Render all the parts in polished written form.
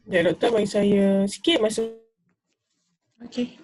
Ya, doktor bagi saya sikit masa. Okay.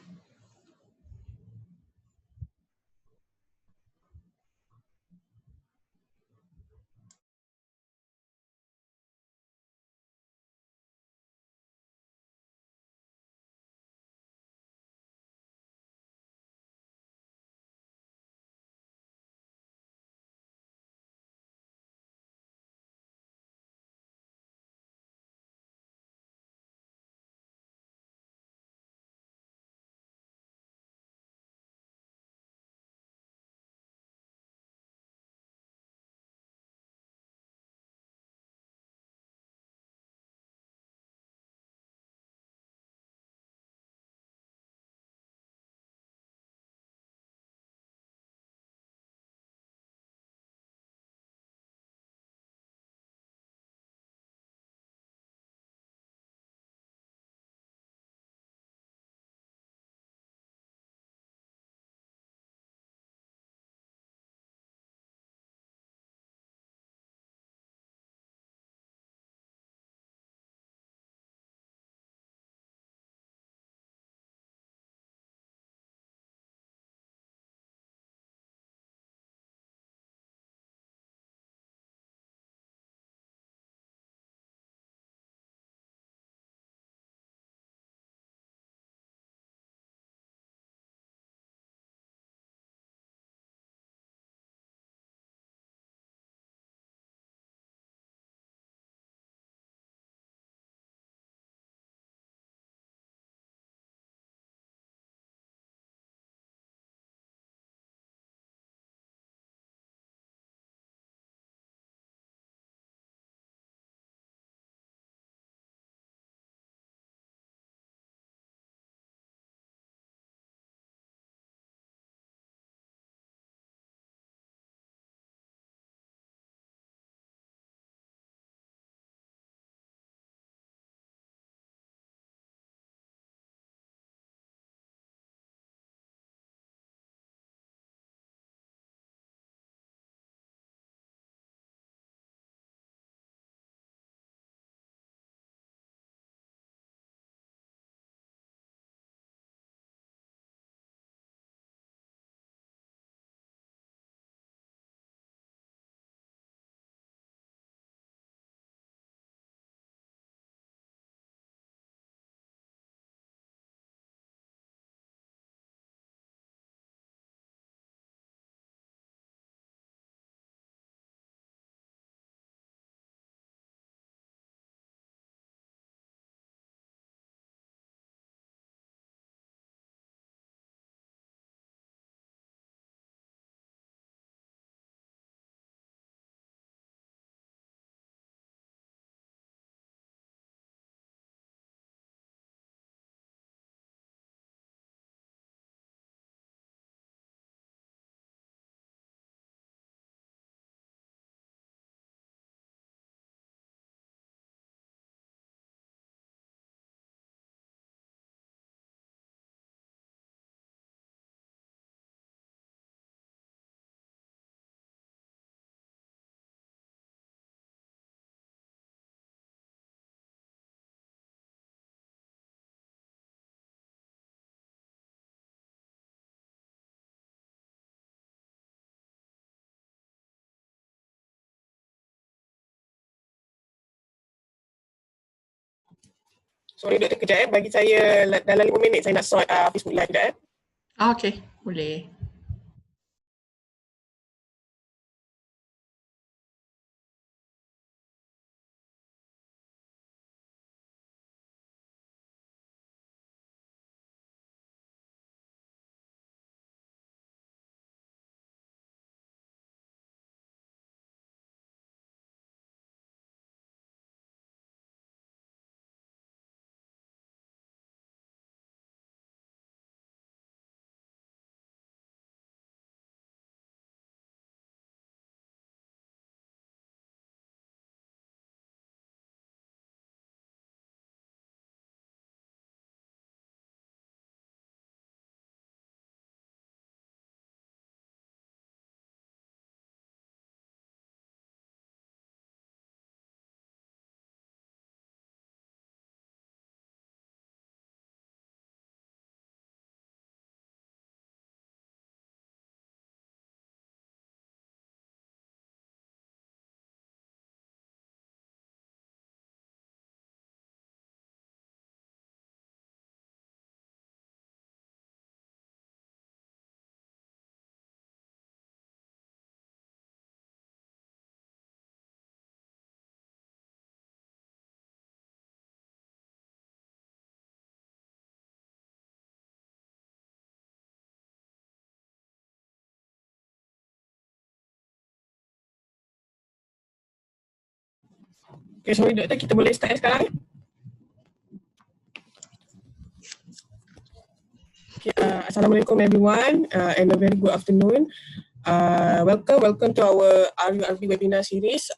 Sorry doktor, kejap bagi saya dalam 5 minit saya nak sort Facebook live kejap Okay, boleh. Okay, sorry doktor, kita boleh start sekarang. Okay, Assalamualaikum everyone, and a very good afternoon. Welcome to our RURB webinar series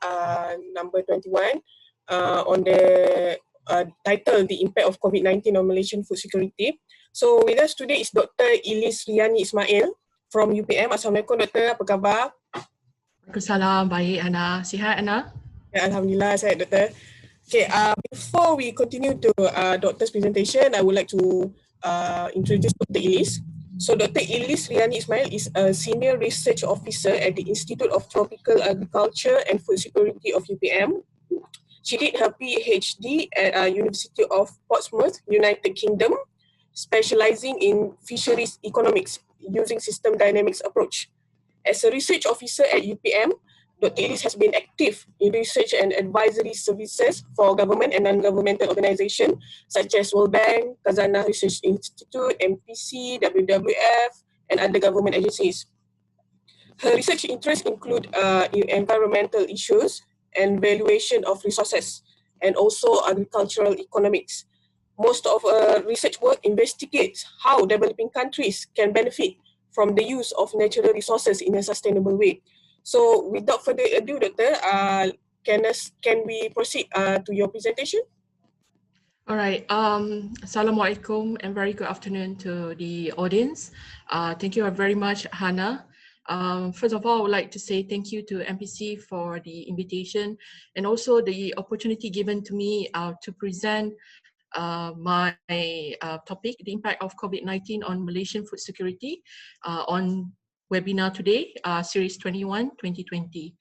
number 21 on the title The Impact of COVID-19 on Malaysian Food Security. So with us today is Dr. Ilisriyani Ismail from UPM. Assalamualaikum doktor, apa khabar? Waalaikumsalam, baik Ana. Sihat Ana? Ya, Alhamdulillah, sihat doktor. Okay, before we continue to doctor's presentation, I would like to introduce Dr. Ilis. So Dr. Ilisriyani Ismail is a Senior Research Officer at the Institute of Tropical Agriculture and Food Security of UPM. She did her PhD at University of Portsmouth, United Kingdom, specializing in fisheries economics using system dynamics approach. As a research officer at UPM, Dr. Ilis has been active in research and advisory services for government and non-governmental organizations such as World Bank, Khazanah Research Institute, MPC, WWF, and other government agencies. Her research interests include environmental issues and valuation of resources, and also agricultural economics. Most of her research work investigates how developing countries can benefit from the use of natural resources in a sustainable way. So without further ado, Doctor, can we proceed to your presentation? All right. Assalamualaikum and very good afternoon to the audience. Thank you very much, Hannah. First of all, I would like to say thank you to MPC for the invitation and also the opportunity given to me to present my topic, the impact of COVID-19 on Malaysian food security on webinar today, series 21, 2020.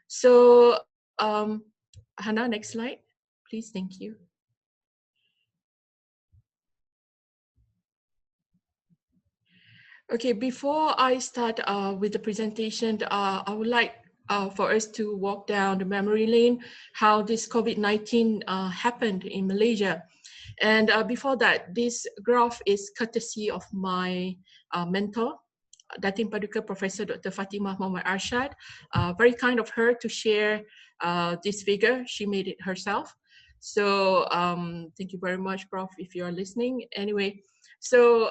So, Hannah, next slide, please. Thank you. Okay, before I start with the presentation, I would like for us to walk down the memory lane, how this COVID-19 happened in Malaysia. And before that, this graph is courtesy of my mentor, Datin Paduka Professor Dr. Fatimah Muhammad Arshad. Very kind of her to share this figure. She made it herself. So thank you very much, Prof, if you are listening. Anyway, so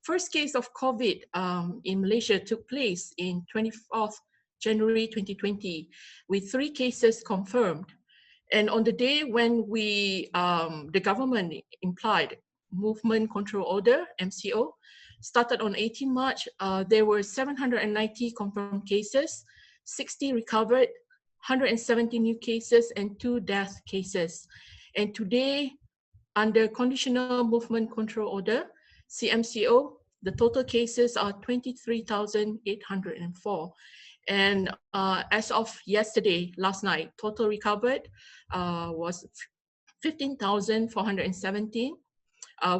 first case of COVID in Malaysia took place in 24th January 2020 with 3 cases confirmed. And on the day when the government implied Movement Control Order, MCO, started on 18 March, there were 790 confirmed cases, 60 recovered, 170 new cases, and 2 death cases. And today, under Conditional Movement Control Order, CMCO, the total cases are 23,804. And as of yesterday, last night, total recovered was 15,417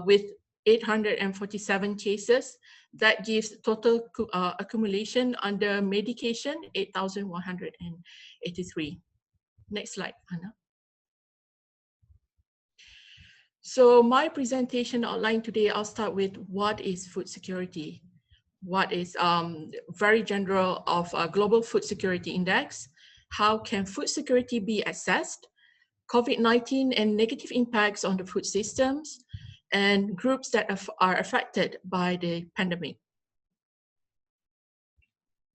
with 847 cases. That gives total accumulation under medication 8,183. Next slide, Hannah. So my presentation outline today, I'll start with what is food security. What is very general of a global food security index, how can food security be assessed, COVID-19 and negative impacts on the food systems, and groups that are affected by the pandemic.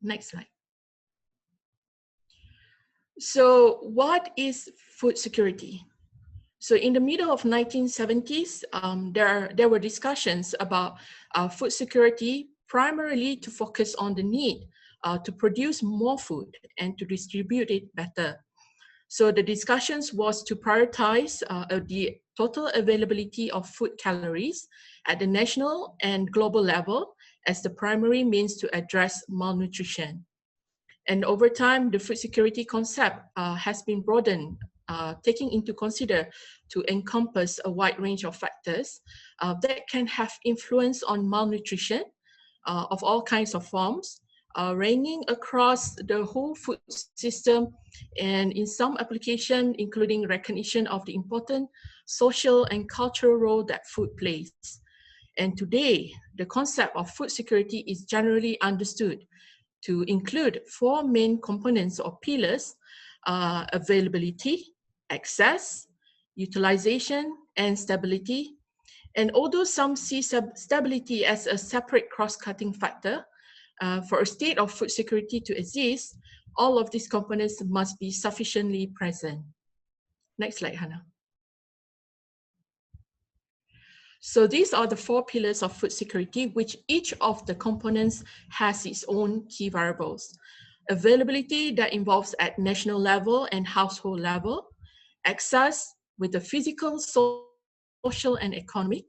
Next slide. So what is food security? So in the middle of 1970s, there were discussions about food security, primarily to focus on the need to produce more food and to distribute it better. So the discussions was to prioritize the total availability of food calories at the national and global level as the primary means to address malnutrition. And over time, the food security concept has been broadened, taking into consider to encompass a wide range of factors that can have influence on malnutrition of all kinds of forms, ranging across the whole food system, and in some application, including recognition of the important social and cultural role that food plays. And today, the concept of food security is generally understood to include 4 main components or pillars availability, access, utilization, and stability. And although some see stability as a separate cross-cutting factor, for a state of food security to exist, all of these components must be sufficiently present. Next slide, Hannah. So these are the 4 pillars of food security, which each of the components has its own key variables. Availability that involves at national level and household level, access with the physical, social, and economic,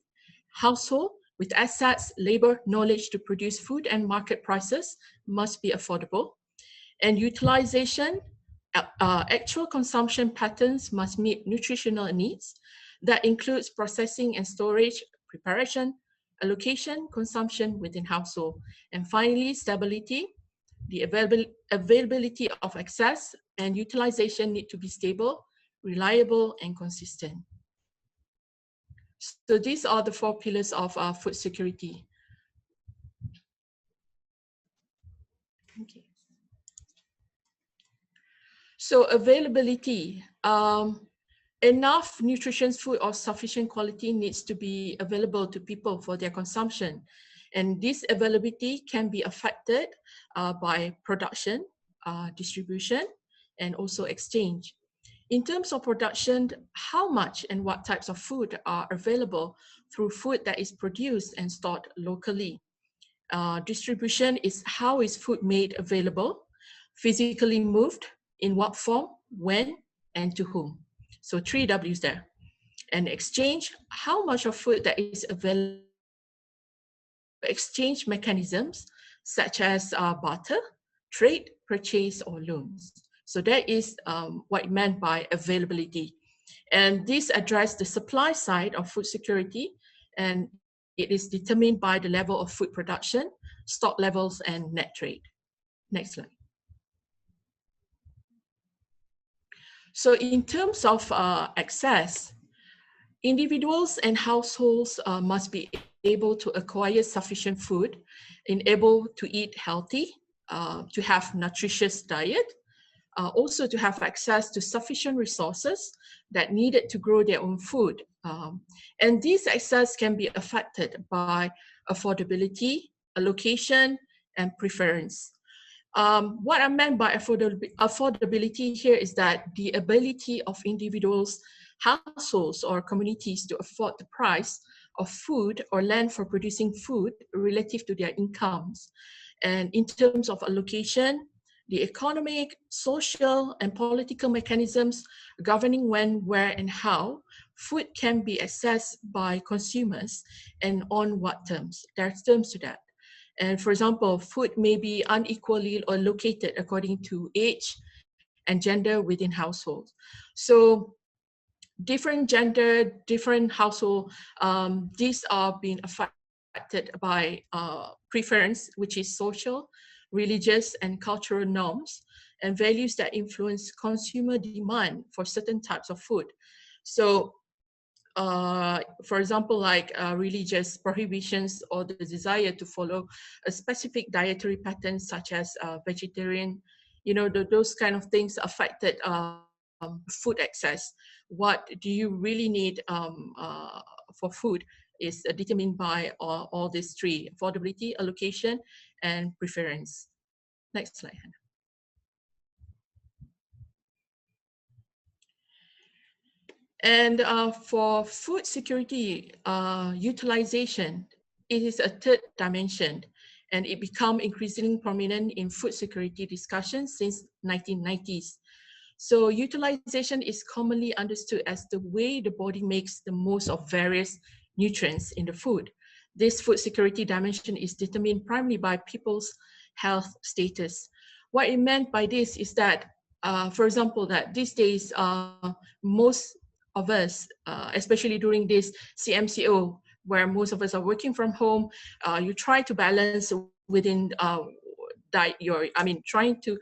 household with assets, labor, knowledge to produce food and market prices must be affordable, and utilization, actual consumption patterns must meet nutritional needs. That includes processing and storage, preparation, allocation, consumption within household. And finally, stability, the availability of access and utilization need to be stable, reliable, and consistent. So these are the 4 pillars of food security. Okay. So availability, enough nutritious food of sufficient quality needs to be available to people for their consumption. And this availability can be affected by production, distribution, and also exchange. In terms of production, how much and what types of food are available through food that is produced and stored locally. Distribution is how is food made available, physically moved, in what form, when, and to whom. So 3 W's there. And exchange, how much of food that is available. Exchange mechanisms such as barter, trade, purchase, or loans. So that is what it meant by availability. And this addresses the supply side of food security, and it is determined by the level of food production, stock levels, and net trade. Next slide. So in terms of access, individuals and households must be able to acquire sufficient food, able to eat healthy, to have nutritious diet, also to have access to sufficient resources that needed to grow their own food. And this access can be affected by affordability, allocation, and preference. What I meant by affordability here is that the ability of individuals, households, or communities to afford the price of food or land for producing food relative to their incomes. And in terms of allocation, the economic, social, and political mechanisms governing when, where, and how food can be accessed by consumers and on what terms. There are terms to that. And for example, food may be unequally allocated according to age and gender within households. So different gender, different household, these are being affected by preference, which is social, religious, and cultural norms, and values that influence consumer demand for certain types of food. So for example, like religious prohibitions or the desire to follow a specific dietary pattern such as vegetarian, you know, those kind of things affected food access. What do you really need for food is determined by all these 3: affordability, allocation, and preference. Next slide, Hannah. And for food security utilization, it is a 3rd dimension, and it became increasingly prominent in food security discussions since 1990s. So utilization is commonly understood as the way the body makes the most of various nutrients in the food. This food security dimension is determined primarily by people's health status. What it meant by this is that, for example, that these days, most of us, especially during this CMCO, where most of us are working from home, you try to balance within trying to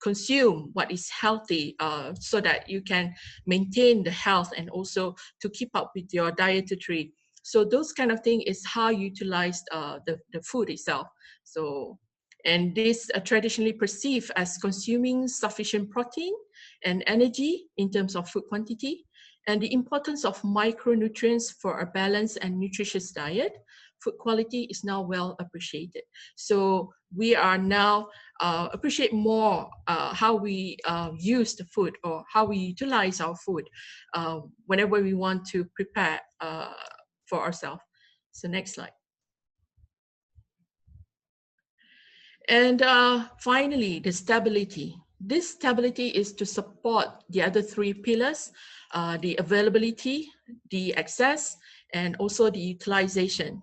consume what is healthy so that you can maintain the health and also to keep up with your dietary. So those kind of thing is how you utilize the food itself. So And this traditionally perceived as consuming sufficient protein and energy in terms of food quantity, and the importance of micronutrients for a balanced and nutritious diet. Food quality is now well appreciated. So we are now appreciate more how we use the food, or how we utilize our food whenever we want to prepare for ourselves. So next slide. And finally, the stability. This stability is to support the other three pillars, the availability, the access, and also the utilization.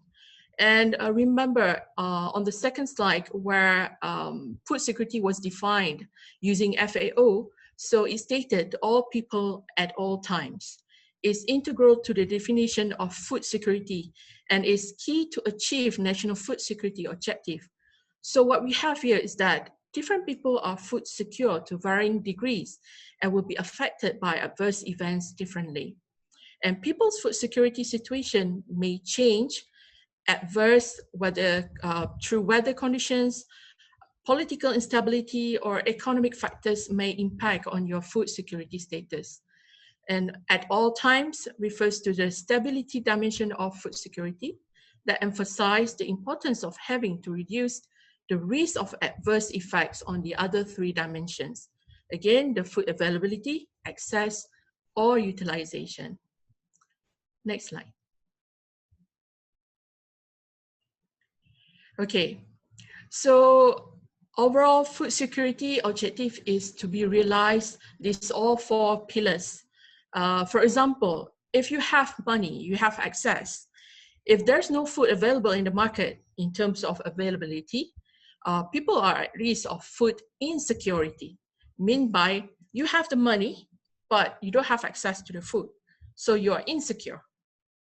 And remember on the second slide where food security was defined using FAO, so it stated all people at all times. Is integral to the definition of food security and is key to achieve national food security objective. So what we have here is that different people are food secure to varying degrees and will be affected by adverse events differently. And people's food security situation may change adverse, whether through weather conditions, political instability, or economic factors may impact on your food security status. And at all times refers to the stability dimension of food security that emphasize the importance of having to reduce the risk of adverse effects on the other three dimensions. Again, the food availability, access, or utilization. Next slide. Okay, so overall food security objective is to be realized, these all four pillars. For example, if you have money, you have access. If there's no food available in the market in terms of availability, people are at risk of food insecurity. Mean by you have the money, but you don't have access to the food. So you are insecure.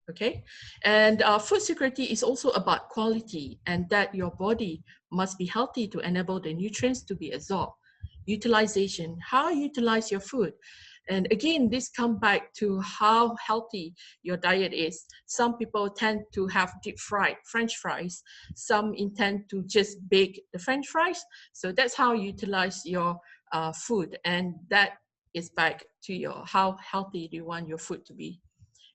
Okay, and food security is also about quality, and that your body must be healthy to enable the nutrients to be absorbed. Utilization, how you utilize your food. And again, this comes back to how healthy your diet is. Some people tend to have deep fried French fries. Some intend to just bake the French fries. So that's how you utilize your food. And that is back to your how healthy do you want your food to be.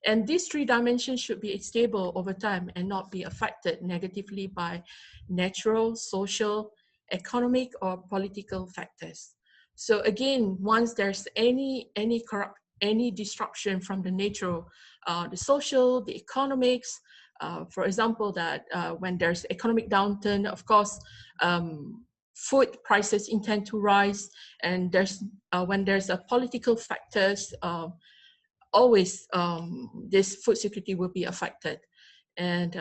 And these three dimensions should be stable over time and not be affected negatively by natural, social, economic, or political factors. So again, once there's any disruption from the natural, the social, the economics, for example, that when there's economic downturn, of course, food prices intend to rise, and there's when there's a political factors, always this food security will be affected. And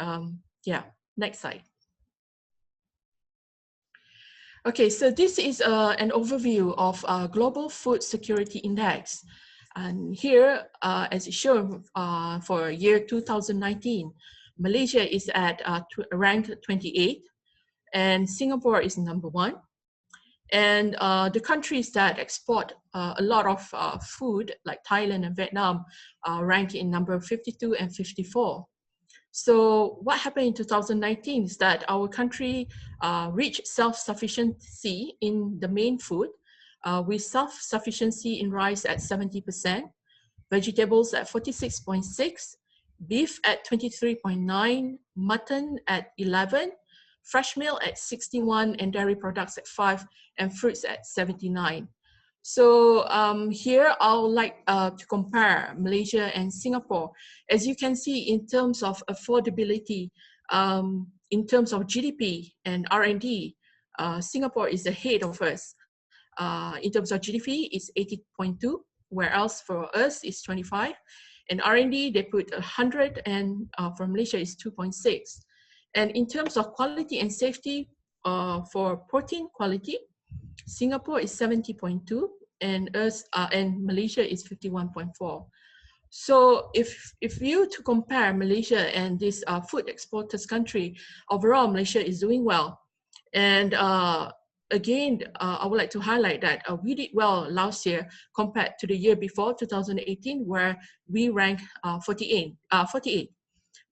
yeah, next slide. Okay, so this is an overview of Global Food Security Index. And here, as it's shown for year 2019, Malaysia is at rank 28, and Singapore is number 1. And the countries that export a lot of food, like Thailand and Vietnam, rank in number 52 and 54. So what happened in 2019 is that our country reached self-sufficiency in the main food, with self-sufficiency in rice at 70%, vegetables at 46.6, beef at 23.9, mutton at 11, fresh milk at 61, and dairy products at 5, and fruits at 79. So here I would like to compare Malaysia and Singapore. As you can see, in terms of affordability, in terms of GDP and R&D, Singapore is ahead of us. In terms of GDP, it's 80.2, whereas for us it's 25. And R&D, they put 100, and for Malaysia is 2.6. And in terms of quality and safety, for protein quality, Singapore is 70.2, and us and Malaysia is 51.4. So if you to compare Malaysia and this food exporters country, overall Malaysia is doing well. And again, I would like to highlight that we did well last year compared to the year before, 2018, where we ranked 48.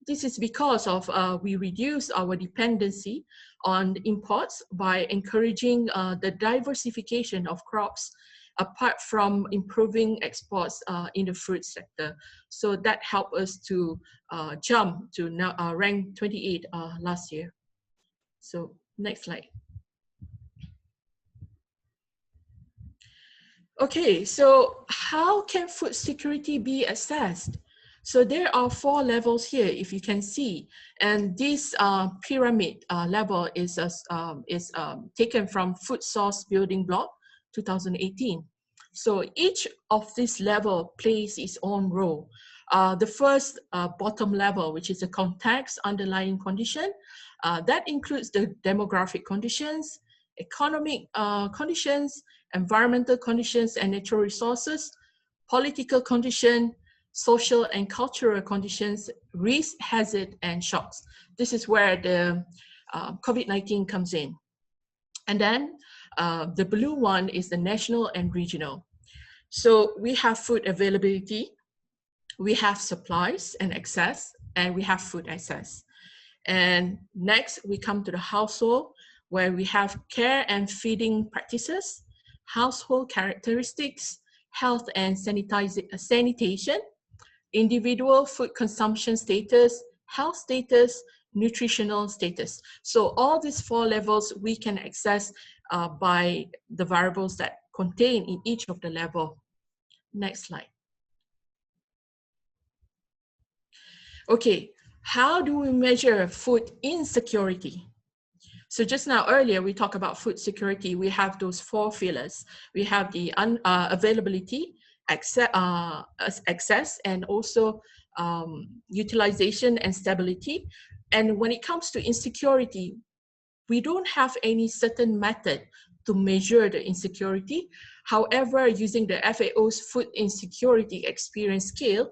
This is because of we reduce our dependency on imports by encouraging the diversification of crops apart from improving exports in the fruit sector. So that helped us to jump to now rank 28 last year. So next slide. Okay, so how can food security be assessed? So there are 4 levels here, if you can see, and this pyramid level is taken from Food Source Building Block 2018. So each of this level plays its own role. The first bottom level, which is the context underlying condition, that includes the demographic conditions, economic conditions, environmental conditions and natural resources, political condition, social and cultural conditions, risk, hazard, and shocks. This is where the COVID-19 comes in. And then the blue one is the national and regional. So we have food availability, we have supplies and access, and we have food access. And next, we come to the household, where we have care and feeding practices, household characteristics, health and sanitation, individual food consumption status, health status, nutritional status. So all these 4 levels we can access by the variables that contain in each of the level. Next slide. Okay, how do we measure food insecurity? So just now earlier, we talked about food security. We have those 4 pillars. We have the availability, access, and also utilization and stability. And when it comes to insecurity, we don't have any certain method to measure the insecurity. However, using the FAO's Food Insecurity Experience Scale,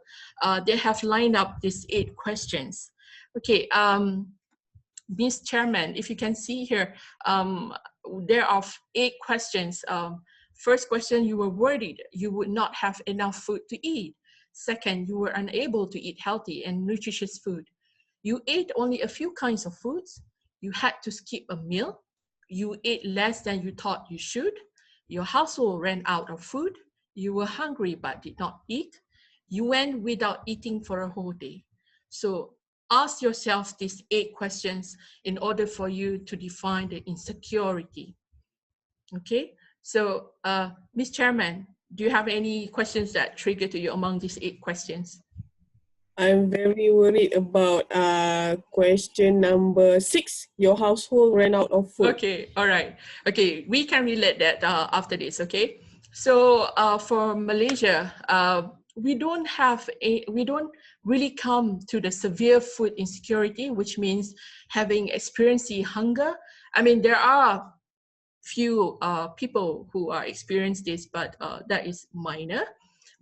they have lined up these 8 questions. Okay, Ms. Chairman, if you can see here, there are 8 questions. First question, you were worried you would not have enough food to eat. Second, you were unable to eat healthy and nutritious food. You ate only a few kinds of foods. You had to skip a meal. You ate less than you thought you should. Your household ran out of food. You were hungry but did not eat. You went without eating for a whole day. So ask yourself these 8 questions in order for you to define the insecurity. Okay, so Ms. Chairman, do you have any questions that trigger to you among these 8 questions? I'm very worried about question number 6. Your household ran out of food. Okay, all right. Okay, we can relate that after this, okay? So for Malaysia, we don't really come to the severe food insecurity, which means having experiencing hunger. I mean, there are few people who are experiencing this, but that is minor.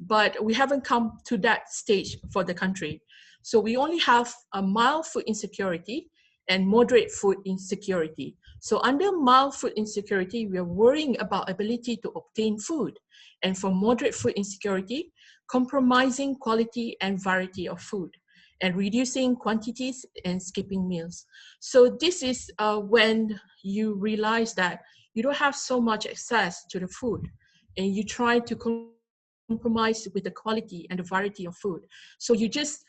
But we haven't come to that stage for the country. So we only have a mild food insecurity and moderate food insecurity. So under mild food insecurity, we are worrying about ability to obtain food. And for moderate food insecurity, compromising quality and variety of food and reducing quantities and skipping meals. So this is when you realize that you don't have so much access to the food and you try to compromise with the quality and the variety of food. So you just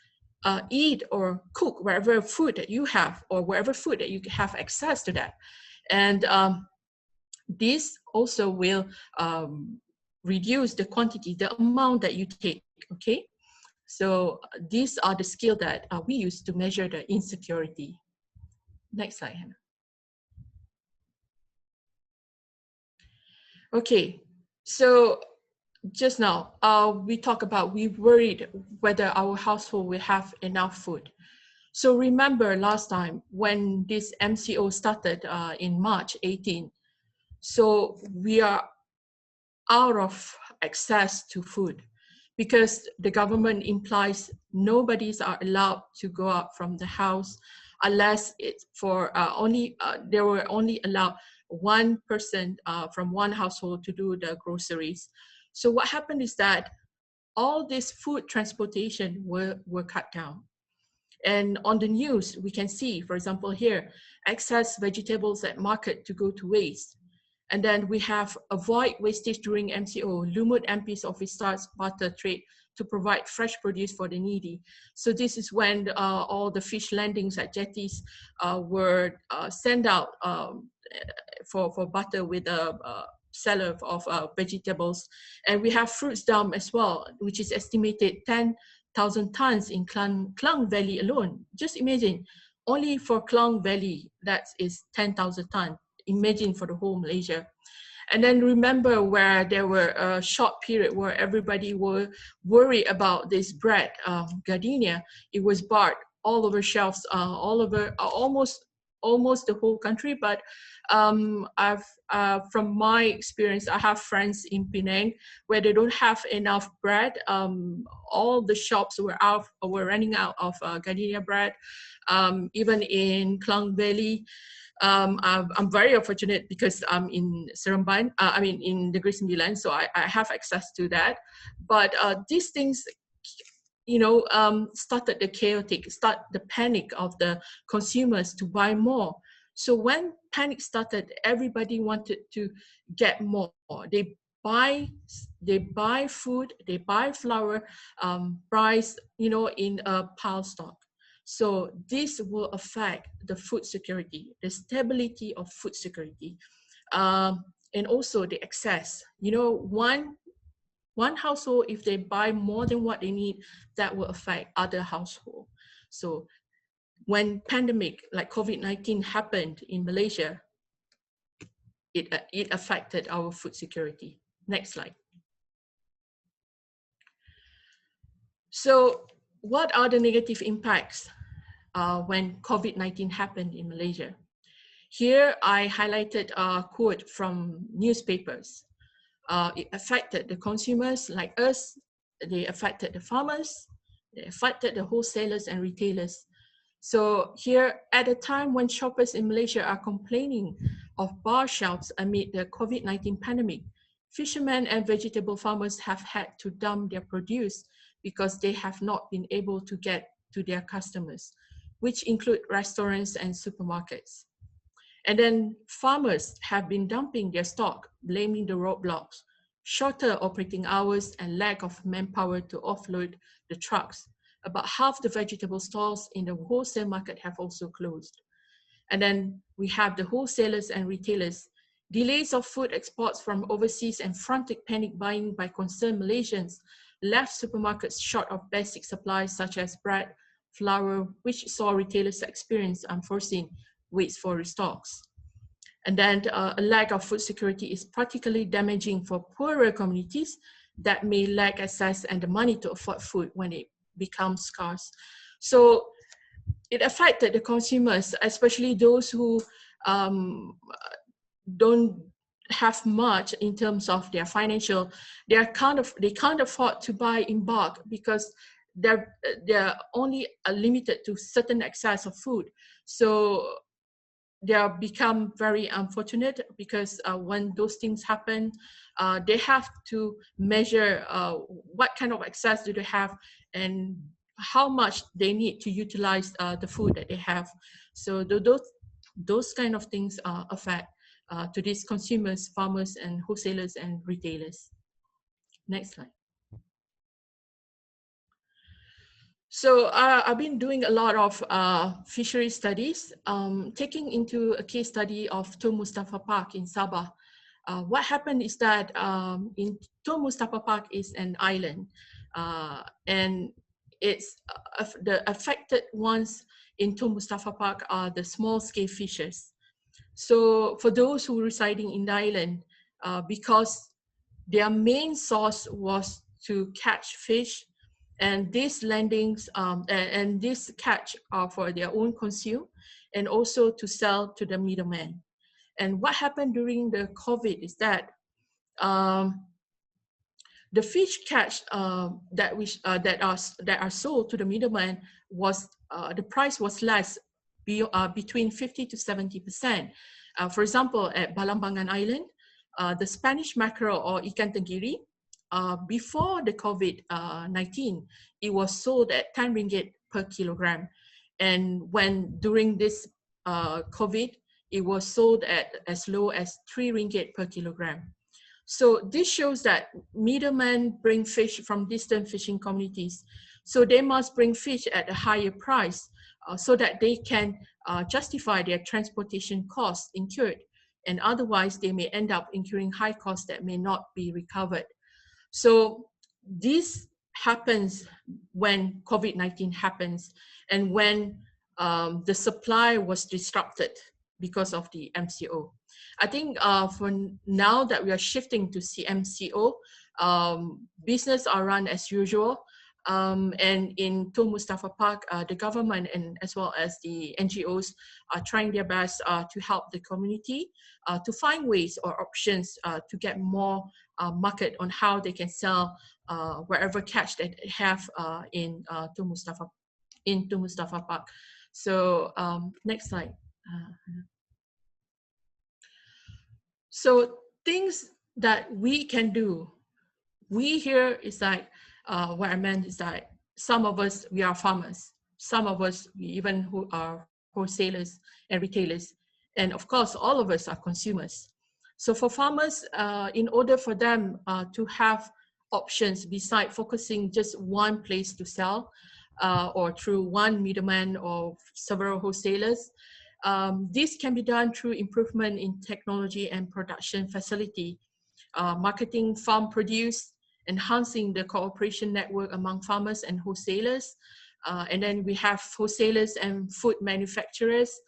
eat or cook wherever food that you have or wherever food that you have access to that. And this also will reduce the quantity, the amount that you take, okay? So these are the skills that we use to measure the insecurity. Next slide, Hannah. Okay, so just now, we talked about we worried whether our household will have enough food. So remember last time when this MCO started in March 18, so we are out of access to food because the government implies nobody's are allowed to go out from the house unless it's for they were only allowed 1 person from 1 household to do the groceries. So what happened is that all this food transportation were cut down. And on the news, we can see, for example, here, excess vegetables at market to go to waste. And then we have avoid wastage during MCO, Lumut MP's office starts barter trade to provide fresh produce for the needy. So this is when all the fish landings at jetties were sent out for barter with a seller of vegetables. And we have fruits dump as well, which is estimated 10,000 tons in Klang Valley alone. Just imagine, only for Klang Valley, that is 10,000 tons. Imagine for the whole Malaysia. And then remember where there were a short period where everybody were worried about this bread, gardenia. It was barred all over shelves, all over almost the whole country. But from my experience, I have friends in Penang where they don't have enough bread. All the shops were running out of gardenia bread. Even in Klang Valley, I'm very fortunate because I'm in Seremban, in Negeri Sembilan, so I have access to that. But these things, started the panic of the consumers to buy more. So when panic started, everybody wanted to get more. They buy food, they buy flour, price, in a pile stock. So this will affect the food security, the stability of food security, and also the excess. One household, if they buy more than what they need, that will affect other households. So when pandemic like COVID-19 happened in Malaysia, it affected our food security. Next slide. So what are the negative impacts when COVID-19 happened in Malaysia? Here I highlighted a quote from newspapers. It affected the consumers like us, they affected the farmers, they affected the wholesalers and retailers. So here, at a time when shoppers in Malaysia are complaining of bar shelves amid the COVID-19 pandemic, fishermen and vegetable farmers have had to dump their produce because they have not been able to get to their customers, which include restaurants and supermarkets. And then farmers have been dumping their stock, blaming the roadblocks, shorter operating hours and lack of manpower to offload the trucks. About half the vegetable stalls in the wholesale market have also closed. And then we have the wholesalers and retailers. Delays of food exports from overseas and frantic panic buying by concerned Malaysians left supermarkets short of basic supplies such as bread, flour, which saw retailers experience unforeseen waits for restocks. And then a lack of food security is particularly damaging for poorer communities that may lack access and the money to afford food when it becomes scarce. So it affected the consumers, especially those who don't have much in terms of their financial. They can't afford to buy in bulk because they're only limited to certain excess of food. So they become very unfortunate because when those things happen, they have to measure what kind of access do they have and how much they need to utilize the food that they have. So those kind of things affect to these consumers, farmers, and wholesalers and retailers. Next slide. So I've been doing a lot of fishery studies, taking into a case study of Tun Mustapha Park in Sabah. What happened is that in Tun Mustapha Park is an island, and it's the affected ones in Tun Mustapha Park are the small-scale fishers. So for those who are residing in the island, because their main source was to catch fish, and these landings and this catch are for their own consume and also to sell to the middleman. And what happened during the COVID is that the fish catch that are sold to the middleman was the price was less, between 50 to 70%. For example, at Balambangan Island, the Spanish mackerel or ikan tenggiri, before the COVID-19, it was sold at 10 ringgit per kilogram. And when during this COVID, it was sold at as low as 3 ringgit per kilogram. So this shows that middlemen bring fish from distant fishing communities. So they must bring fish at a higher price so that they can justify their transportation costs incurred. And otherwise, they may end up incurring high costs that may not be recovered. So this happens when COVID-19 happens and when the supply was disrupted because of the MCO. I think for now that we are shifting to CMCO, business are run as usual. And in Tun Mustapha Park, the government and as well as the NGOs are trying their best to help the community to find ways or options to get more market on how they can sell wherever catch that they have in Tun Mustapha Park. So next slide. So things that we can do, we here is like, what I meant is that some of us, we are farmers. Some of us, we even who are wholesalers and retailers. And of course, all of us are consumers. So for farmers, in order for them to have options beside focusing just one place to sell or through one middleman or several wholesalers, this can be done through improvement in technology and production facility, marketing farm produce, enhancing the cooperation network among farmers and wholesalers. And then we have wholesalers and food manufacturers,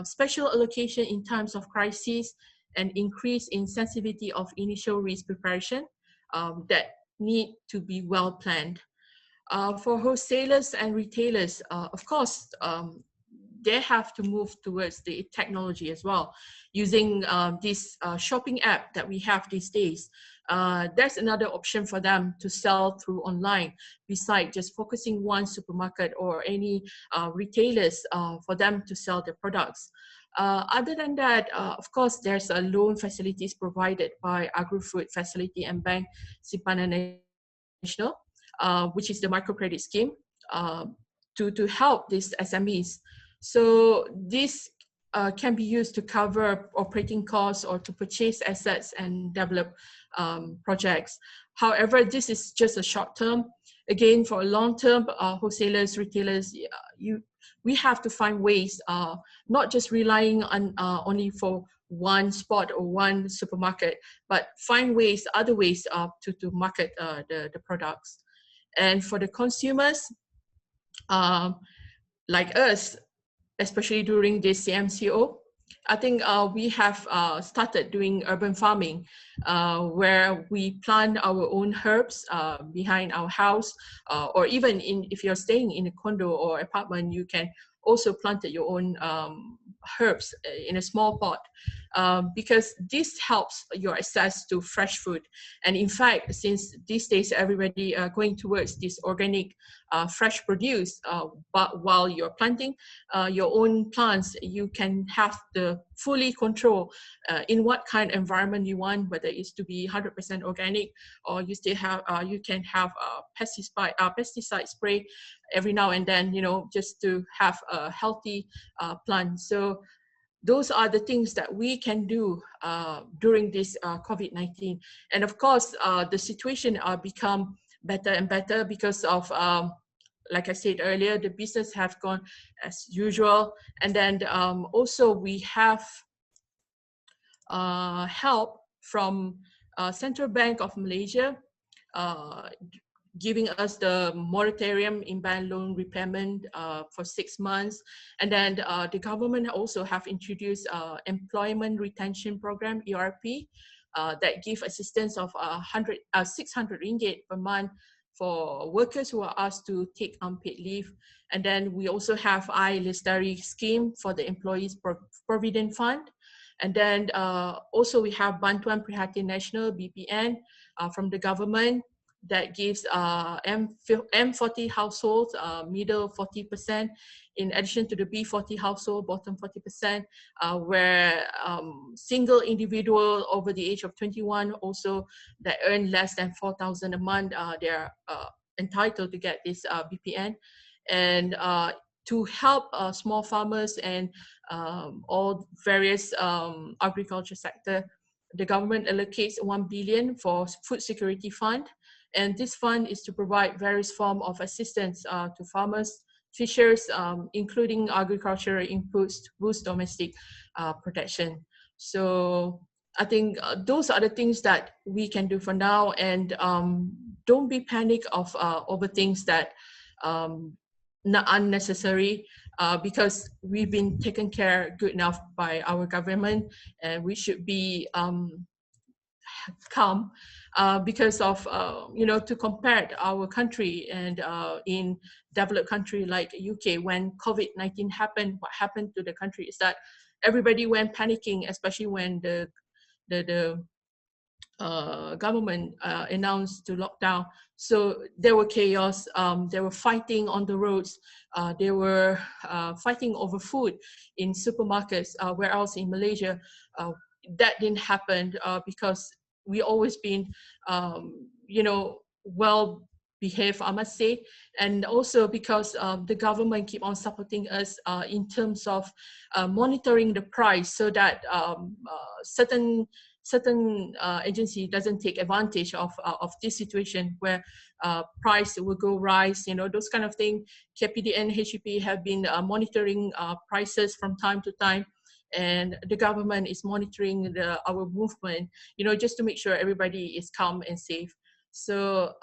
special allocation in times of crisis, and increase in sensitivity of initial risk preparation that need to be well planned. For wholesalers and retailers, of course, they have to move towards the technology as well, using this shopping app that we have these days. There's another option for them to sell through online, besides just focusing one supermarket or any retailers for them to sell their products. Other than that, of course, there's a loan facilities provided by Agri-Food Facility and Bank Simpanan Nasional, which is the microcredit scheme, to help these SMEs. So this can be used to cover operating costs or to purchase assets and develop projects. However, this is just a short term. Again, for a long term, wholesalers, retailers, we have to find ways, not just relying on only for one spot or one supermarket, but find ways, other ways to market the products. And for the consumers, like us, especially during this CMCO, I think we have started doing urban farming, where we plant our own herbs behind our house, or even if you're staying in a condo or apartment, you can also plant your own herbs in a small pot, because this helps your access to fresh food. And in fact, since these days everybody are going towards this organic fresh produce, but while you're planting your own plants, you can have the fully control in what kind of environment you want, whether it's to be 100% organic, or you still have you can have pesticide spray every now and then, you know, just to have a healthy plant. So those are the things that we can do during this COVID-19. And of course, the situation become better and better because of, like I said earlier, the business have gone as usual. And then also we have help from Central Bank of Malaysia, giving us the moratorium in bank loan repayment for 6 months. And then the government also have introduced employment retention program, ERP, that give assistance of 600 ringgit per month for workers who are asked to take unpaid leave. And then we also have Ilisriyani scheme for the employees provident fund. And then also we have Bantuan Prihatin Nasional, BPN, from the government, that gives M40 households, middle 40%, in addition to the B40 household, bottom 40%, where single individual over the age of 21 also that earn less than 4,000 a month, they're entitled to get this BPN. And to help small farmers and all various agriculture sector, the government allocates 1 billion for food security fund. And this fund is to provide various forms of assistance to farmers, fishers, including agricultural inputs to boost domestic production. So I think those are the things that we can do for now, and don't be panic of over things that not unnecessary, because we've been taken care good enough by our government, and we should be calm, because of to compare our country and in developed country like UK, when COVID-19 happened, what happened to the country is that everybody went panicking, especially when the government announced to lock down. So there were chaos, there were fighting on the roads, they were fighting over food in supermarkets, whereas in Malaysia, that didn't happen because we always been, well behaved, I must say, and also because the government keep on supporting us in terms of monitoring the price, so that certain agency doesn't take advantage of this situation where price will go rise, those kind of thing. KPD and HEP have been monitoring prices from time to time, and the government is monitoring our movement, just to make sure everybody is calm and safe. So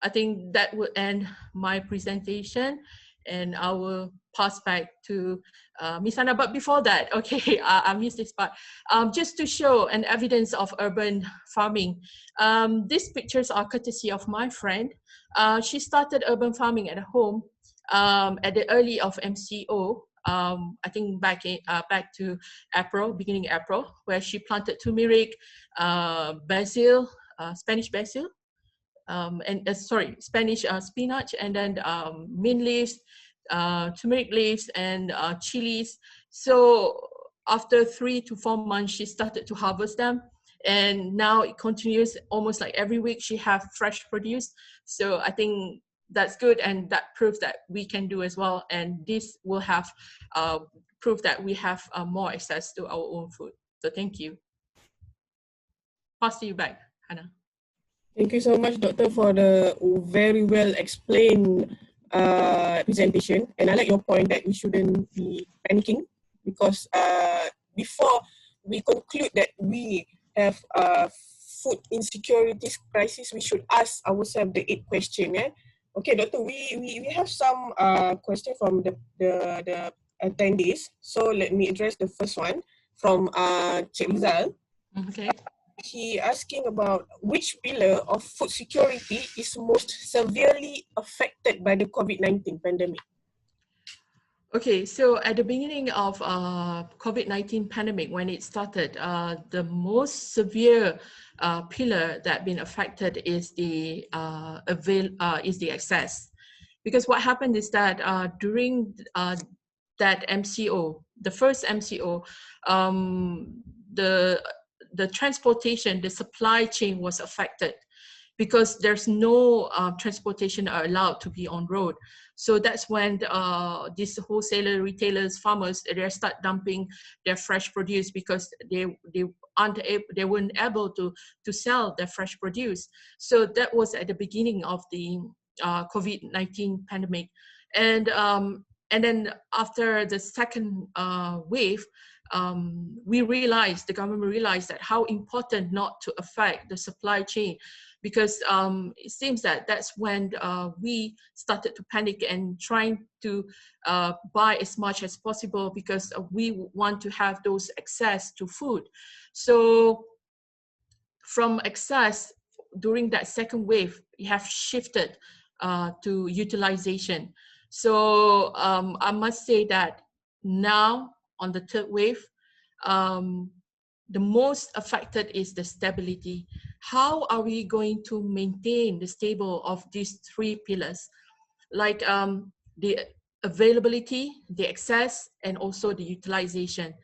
I think that will end my presentation, and I will pass back to Miss Anna. But before that, okay, I missed this part. Just to show an evidence of urban farming. These pictures are courtesy of my friend. She started urban farming at home at the early of MCO. I think back to April, beginning April, where she planted turmeric, basil, Spanish basil, Spanish spinach, and then mint leaves, turmeric leaves, and chilies. So after 3 to 4 months, she started to harvest them, and now it continues almost like every week she have fresh produce. So I think that's good, and that proves that we can do as well, and this will have proof that we have more access to our own food. So thank you. Pass to you back, Hannah. Thank you so much, Doctor, for the very well explained presentation. And I like your point that we shouldn't be panicking, because before we conclude that we have food insecurity crisis, we should ask ourselves the 8 questions. Yeah? Okay, Doctor, we have some questions from the attendees. So let me address the first one from Cik Rizal. Okay. He asking about which pillar of food security is most severely affected by the COVID-19 pandemic. Okay, so at the beginning of COVID-19 pandemic, when it started, the most severe pillar that been affected is the access, because what happened is that during that MCO, the first MCO, the transportation, the supply chain was affected, because there's no transportation are allowed to be on road. So that's when these wholesaler, retailers, farmers, they start dumping their fresh produce, because they weren't able to sell their fresh produce. So that was at the beginning of the COVID-19 pandemic, and then after the second wave, the government realized that how important not to affect the supply chain, because it seems that that's when we started to panic and trying to buy as much as possible, because we want to have those access to food. So from access, during that second wave, we have shifted to utilization. So I must say that now on the third wave, the most affected is the stability. How are we going to maintain the stable of these 3 pillars, like the availability, the access, and also the utilization?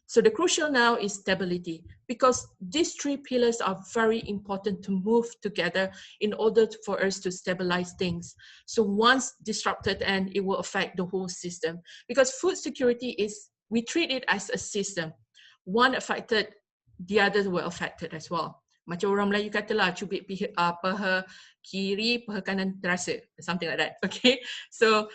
So the crucial now is stability, because these three pillars are very important to move together in order for us to stabilize things. So once disrupted, and it will affect the whole system, because food security is, we treat it as a system. One affected, the others were affected as well. Macam orang Melayu katalah, cubit paha kiri, paha kanan terasa, something like that. Okay, so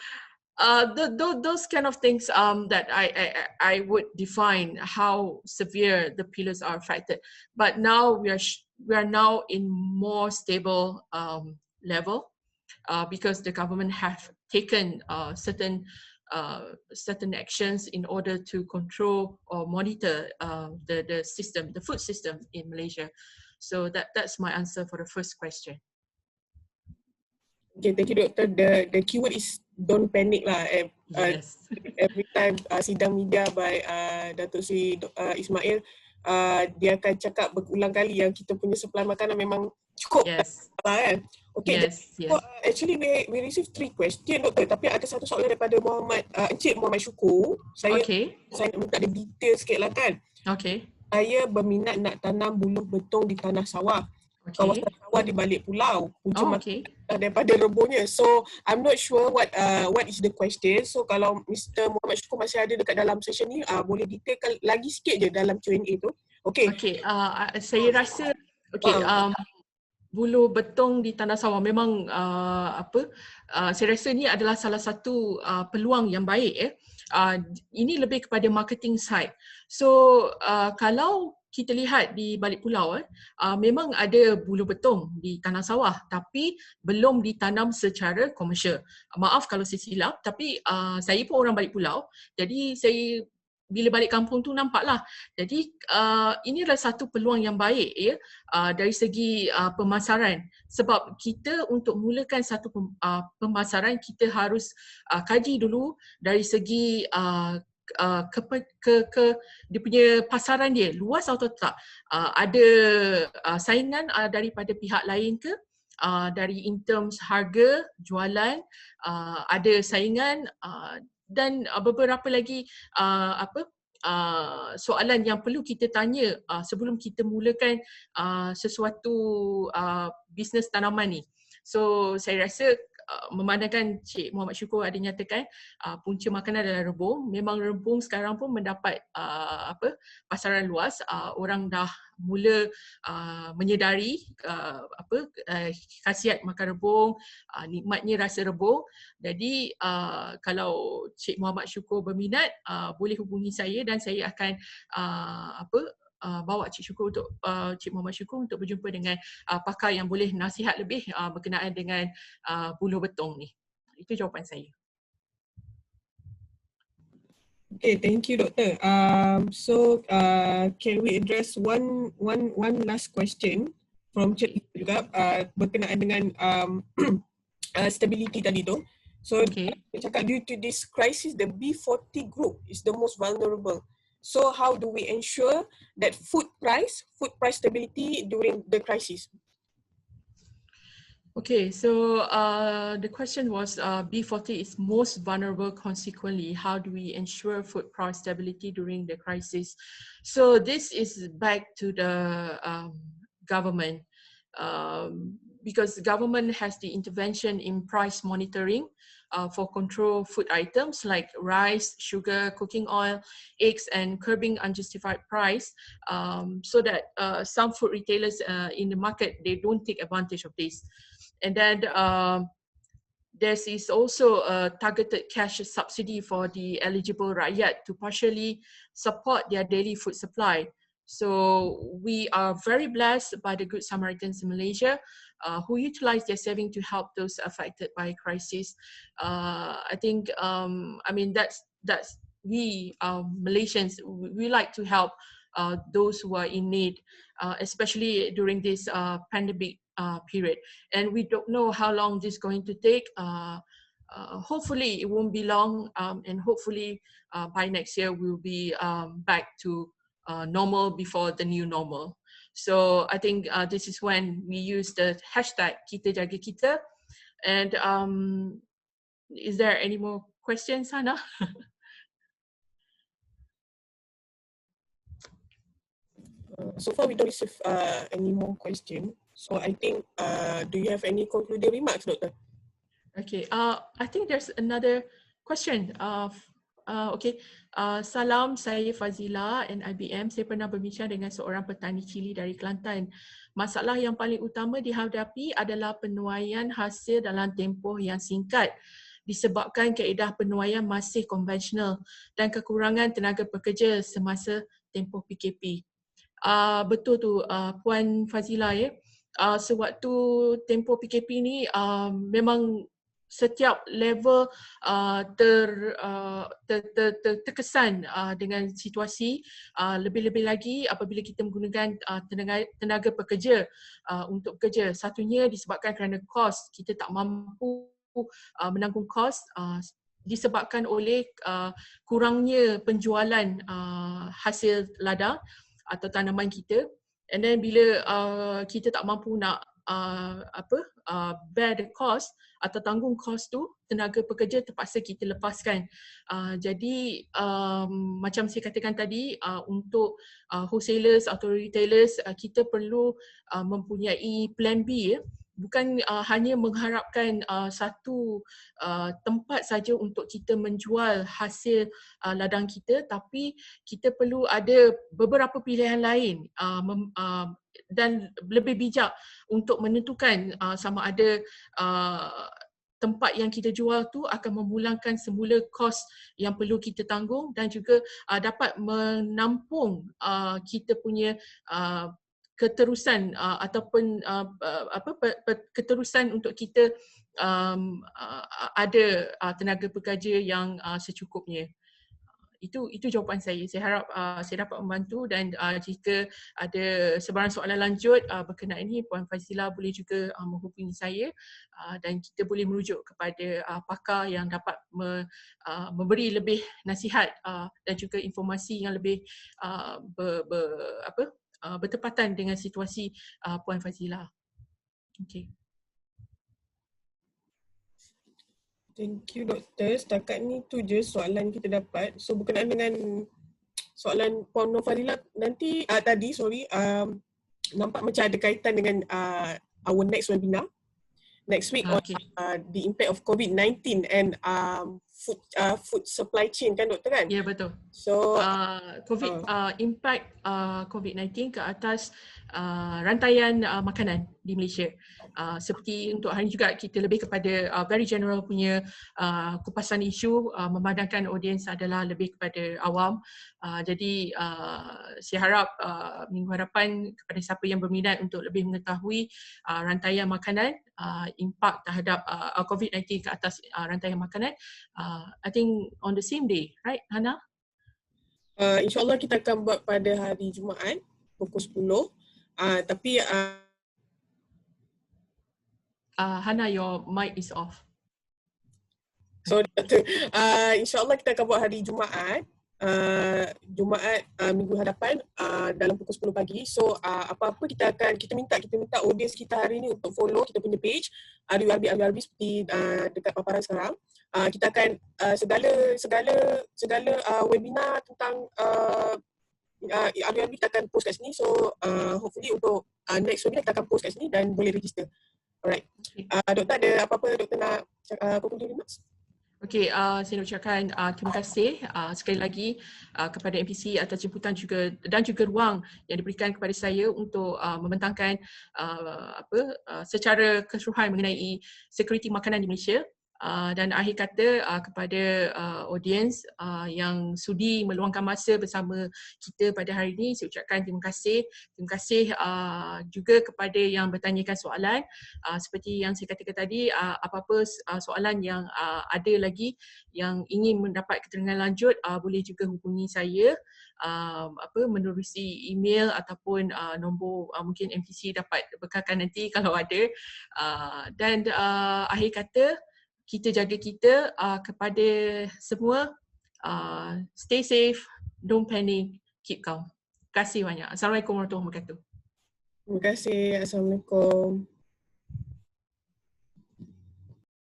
those kind of things that I would define how severe the pillars are affected. But now we are now in more stable level, because the government have taken certain actions in order to control or monitor the system, the food system in Malaysia. So that's my answer for the first question. Okay, thank you, Doctor. The keyword is don't panic lah. Yes. Every time sidang media by Datuk Sri Ismail, dia akan cakap berulang kali yang kita punya supply makanan memang cukup. Yes. Kan? Okay, Yes, so, actually we received 3 questions, Doktor. Tapi ada satu soalan daripada Encik Muhammad Syukur. Saya nak minta ada detail sikit lah kan. Okay. Saya berminat nak tanam buluh betong di tanah sawah. Kawasan sawah di balik pulau. Punca daripada rebungnya. So I'm not sure what is the question. So kalau Mr. Muhammad Syukur masih ada dekat dalam session ni, boleh detailkan lagi sikit je dalam Q&A tu. Okay. Saya rasa buluh betong di tanah sawah memang saya rasa ni adalah salah satu peluang yang baik. Ini lebih kepada marketing side. So kalau kita lihat di balik pulau, memang ada buluh betong di tanah sawah tapi belum ditanam secara komersial. Maaf kalau saya silap, tapi saya pun orang balik pulau, jadi saya bila balik kampung tu nampaklah. Jadi ini adalah satu peluang yang baik ya, dari segi pemasaran. Sebab kita untuk mulakan satu pemasaran, kita harus kaji dulu dari segi dia punya pasaran dia luas atau tak, ada saingan daripada pihak lain ke, dari in terms harga jualan, ada saingan, dan beberapa lagi soalan yang perlu kita tanya sebelum kita mulakan sesuatu bisnes tanaman ni. So saya rasa memandangkan Cik Muhammad Syukur ada nyatakan punca makanan adalah rebung. Memang rebung sekarang pun mendapat pasaran luas. Orang dah mula menyedari khasiat makan rebung, nikmatnya rasa rebung. Jadi kalau Cik Muhammad Syukur berminat, boleh hubungi saya dan saya akan bawa Cik Muhammad Syukur untuk berjumpa dengan pakar yang boleh nasihat lebih berkenaan dengan buluh betong ni. Itu jawapan saya. Okay, thank you, Doctor. So can we address one last question from Cik juga berkenaan dengan stability tadi tu. So dia cakap due to this crisis, the B40 group is the most vulnerable. So how do we ensure that food price stability during the crisis? Okay, so the question was B40 is most vulnerable, consequently, how do we ensure food price stability during the crisis? So this is back to the government, because the government has the intervention in price monitoring for control food items like rice, sugar, cooking oil, eggs, and curbing unjustified price, so that some food retailers in the market, they don't take advantage of this. And then there is also a targeted cash subsidy for the eligible rakyat to partially support their daily food supply. So we are very blessed by the Good Samaritans in Malaysia, who utilize their saving to help those affected by crisis. I think, that's we Malaysians, we like to help those who are in need, especially during this pandemic period. And we don't know how long this is going to take. Hopefully it won't be long, and hopefully by next year we'll be back to normal before the new normal. So I think this is when we use the hashtag Kita Jaga Kita. And is there any more questions, Hannah? So far we don't receive any more question. So I think, do you have any concluding remarks, Doktor? Okay, I think there's another question. Okay, salam, saya Fazila NIBM. Saya pernah berbincang dengan seorang petani cili dari Kelantan. Masalah yang paling utama dihadapi adalah penuaian hasil dalam tempoh yang singkat disebabkan kaedah penuaian masih konvensional dan kekurangan tenaga pekerja semasa tempoh PKP. Betul tu Puan Fazila ya. Sewaktu tempoh PKP ni memang setiap level terkesan dengan situasi, lebih-lebih lagi apabila kita menggunakan tenaga pekerja untuk bekerja. Satunya disebabkan kerana kos, kita tak mampu menanggung kos disebabkan oleh kurangnya penjualan hasil ladang atau tanaman kita. And then bila kita tak mampu nak bear the cost atau tanggung kos tu, tenaga pekerja terpaksa kita lepaskan. Jadi macam saya katakan tadi, untuk wholesalers atau retailers, kita perlu mempunyai plan B ya. Bukan hanya mengharapkan satu tempat saja untuk kita menjual hasil ladang kita, tapi kita perlu ada beberapa pilihan lain dan lebih bijak untuk menentukan sama ada tempat yang kita jual tu akan memulangkan semula kos yang perlu kita tanggung dan juga dapat menampung kita punya keterusan ataupun keterusan untuk kita ada tenaga pekerja yang secukupnya. Itu jawapan saya. Saya harap saya dapat membantu dan jika ada sebarang soalan lanjut berkenaan ini, Puan Fazila boleh juga menghubungi saya dan kita boleh merujuk kepada pakar yang dapat memberi lebih nasihat dan juga informasi yang lebih bertepatan dengan situasi Puan Fazila. Okay. Thank you, Doktor. Setakat ni tu je soalan kita dapat. So berkenaan dengan soalan Puan Fazila nanti nampak macam ada kaitan dengan our next webinar next week Okay. on the impact of COVID-19 and food supply chain kan, Doktor kan? Ya, betul. So impact COVID-19 ke atas rantaian makanan di Malaysia. Seperti untuk hari ini juga kita lebih kepada very general punya kupasan isu, memandangkan audiens adalah lebih kepada awam. Jadi saya harap minggu hadapan kepada siapa yang berminat untuk lebih mengetahui rantaian makanan, impak terhadap COVID-19 ke atas rantaian makanan, I think on the same day, right Hana? InsyaAllah kita akan buat pada hari Jumaat pukul 10. Tapi Hana, your mic is off. So InsyaAllah kita akan buat hari Jumaat minggu hadapan dalam pukul 10 pagi. So apa-apa kita minta audiens kita hari ni untuk follow kita punya page RURB seperti dekat paparan sekarang. Kita akan segala webinar tentang RURB kita akan post kat sini. So hopefully untuk next webinar kita akan post kat sini dan boleh register. Alright. Doktor ada apa-apa Doktor nak conclude remarks? Okey, saya nak ucapkan terima kasih sekali lagi kepada MPC atas jemputan dan juga ruang yang diberikan kepada saya untuk membentangkan secara keseluruhan mengenai sekuriti makanan di Malaysia. Dan akhir kata kepada audiens yang sudi meluangkan masa bersama kita pada hari ini, saya ucapkan terima kasih. Terima kasih juga kepada yang bertanyakan soalan. Seperti yang saya katakan tadi, apa-apa soalan yang ada lagi yang ingin mendapat keterangan lanjut, boleh juga hubungi saya menerusi email ataupun nombor mungkin MPC dapat bekalkan nanti kalau ada. Dan akhir kata, kita jaga kita kepada semua, stay safe, don't panic, keep calm. Terima kasih banyak. Assalamualaikum warahmatullahi wabarakatuh. Terima kasih. Assalamualaikum.